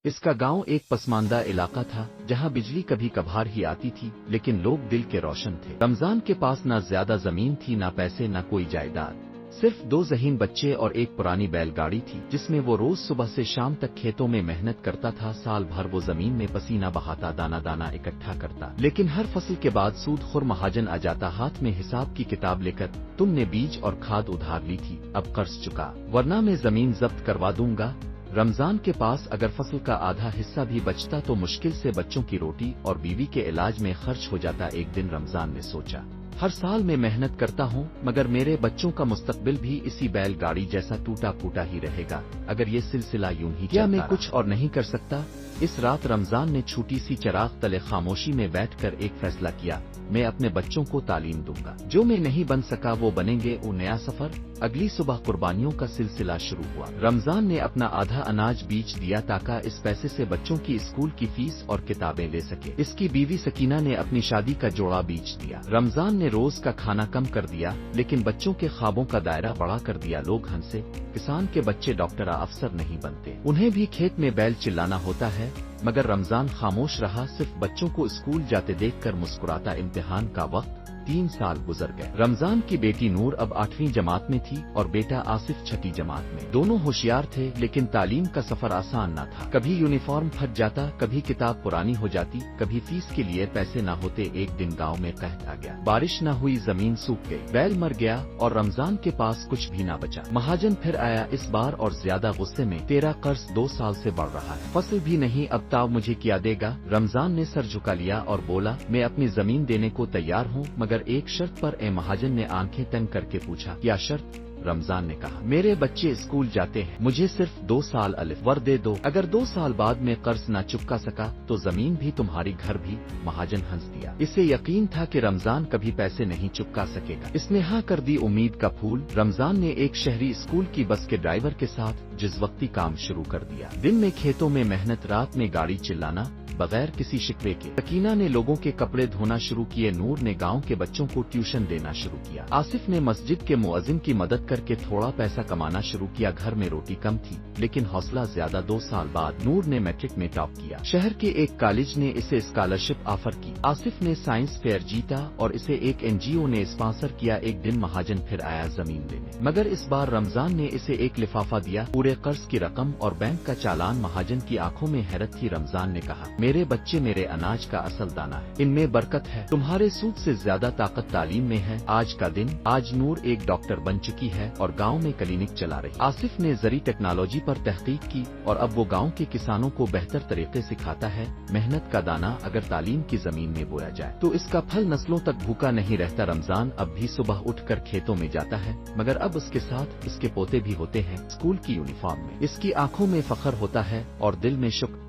اس کا گاؤں ایک پسماندہ علاقہ تھا جہاں بجلی کبھی کبھار ہی آتی تھی، لیکن لوگ دل کے روشن تھے۔ رمضان کے پاس نہ زیادہ زمین تھی، نہ پیسے، نہ کوئی جائیداد، صرف 2 ذہین بچے اور ایک پرانی بیل گاڑی تھی جس میں وہ روز صبح سے شام تک کھیتوں میں محنت کرتا تھا۔ سال بھر وہ زمین میں پسینہ بہاتا، دانا دانا اکٹھا کرتا، لیکن ہر فصل کے بعد سود خور مہاجن آ جاتا ہاتھ میں حساب کی کتاب لے کر۔ تم نے بیج اور کھاد ادھار لی تھی، اب قرض چکا ورنہ میں زمین ضبط کروا دوں گا۔ رمضان کے پاس اگر فصل کا آدھا حصہ بھی بچتا تو مشکل سے بچوں کی روٹی اور بیوی کے علاج میں خرچ ہو جاتا۔ ایک دن رمضان نے سوچا، ہر سال میں محنت کرتا ہوں مگر میرے بچوں کا مستقبل بھی اسی بیل گاڑی جیسا ٹوٹا پھوٹا ہی رہے گا اگر یہ سلسلہ یوں ہی کیا میں کچھ اور نہیں کر سکتا؟ اس رات رمضان نے چھوٹی سی چراغ تلے خاموشی میں بیٹھ کر ایک فیصلہ کیا، میں اپنے بچوں کو تعلیم دوں گا، جو میں نہیں بن سکا وہ بنیں گے۔ وہ نیا سفر اگلی صبح قربانیوں کا سلسلہ شروع ہوا۔ رمضان نے اپنا آدھا اناج بیچ دیا تاکہ اس پیسے سے بچوں کی اسکول کی فیس اور کتابیں لے سکے۔ اس کی بیوی سکینہ نے اپنی شادی کا جوڑا بیچ دیا۔ رمضان نے روز کا کھانا کم کر دیا لیکن بچوں کے خوابوں کا دائرہ بڑا کر دیا۔ لوگ ہنسے، کسان کے بچے ڈاکٹر افسر نہیں بنتے، انہیں بھی کھیت میں بیل چلانا ہوتا ہے، مگر رمضان خاموش رہا، صرف بچوں کو اسکول جاتے دیکھ کر مسکراتا۔ امتحان کا وقت 3 سال گزر گئے۔ رمضان کی بیٹی نور اب 8ویں جماعت میں تھی اور بیٹا آصف 6ٹھی جماعت میں۔ دونوں ہوشیار تھے لیکن تعلیم کا سفر آسان نہ تھا۔ کبھی یونیفارم پھٹ جاتا، کبھی کتاب پرانی ہو جاتی، کبھی فیس کے لیے پیسے نہ ہوتے۔ ایک دن گاؤں میں قحط آ گیا، بارش نہ ہوئی، زمین سوکھ گئی، بیل مر گیا اور رمضان کے پاس کچھ بھی نہ بچا۔ مہاجن پھر آیا، اس بار اور زیادہ غصے میں، تیرا قرض 2 سال سے بڑھ رہا ہے، فصل بھی نہیں، اب تاؤ مجھے کیا دے گا؟ رمضان نے سر جھکا لیا اور بولا، میں اپنی زمین دینے کو تیار ہوں مگر ایک شرط پر۔ اے مہاجن نے آنکھیں تنگ کر کے پوچھا، کیا شرط؟ رمضان نے کہا، میرے بچے اسکول جاتے ہیں، مجھے صرف 2 سال الف ور دے دو، اگر 2 سال بعد میں قرض نہ چکا سکا تو زمین بھی تمہاری، گھر بھی۔ مہاجن ہنس دیا، اسے یقین تھا کہ رمضان کبھی پیسے نہیں چکا سکے گا۔ اس نے ہاں کر دی، امید کا پھول۔ رمضان نے ایک شہری اسکول کی بس کے ڈرائیور کے ساتھ جذباتی کام شروع کر دیا۔ دن میں کھیتوں میں محنت، رات میں گاڑی چلانا بغیر کسی شکوے کے۔ سکینہ نے لوگوں کے کپڑے دھونا شروع کیے، نور نے گاؤں کے بچوں کو ٹیوشن دینا شروع کیا، آصف نے مسجد کے مؤذن کی مدد کر کے تھوڑا پیسہ کمانا شروع کیا۔ گھر میں روٹی کم تھی لیکن حوصلہ زیادہ۔ 2 سال بعد نور نے میٹرک میں ٹاپ کیا، شہر کے ایک کالج نے اسے اسکالرشپ آفر کی، آصف نے سائنس فیئر جیتا اور اسے ایک NGO نے اسپانسر کیا۔ ایک دن مہاجن پھر آیا زمین لینے، مگر اس بار رمضان نے اسے ایک لفافہ دیا، پورے قرض کی رقم اور بینک کا چالان۔ مہاجن کی آنکھوں میں حیرت تھی۔ رمضان نے کہا، میرے بچے میرے اناج کا اصل دانہ ہے، ان میں برکت ہے، تمہارے سود سے زیادہ طاقت تعلیم میں ہے۔ آج کا دن، آج نور ایک ڈاکٹر بن چکی ہے اور گاؤں میں کلینک چلا رہی۔ آصف نے زرعی ٹیکنالوجی پر تحقیق کی اور اب وہ گاؤں کے کسانوں کو بہتر طریقے سکھاتا ہے۔ محنت کا دانہ اگر تعلیم کی زمین میں بویا جائے تو اس کا پھل نسلوں تک بھوکا نہیں رہتا۔ رمضان اب بھی صبح اٹھ کر کھیتوں میں جاتا ہے مگر اب اس کے ساتھ اس کے پوتے بھی ہوتے ہیں، اسکول کی یونیفارم میں۔ اس کی آنکھوں میں فخر ہوتا ہے اور دل میں شکر۔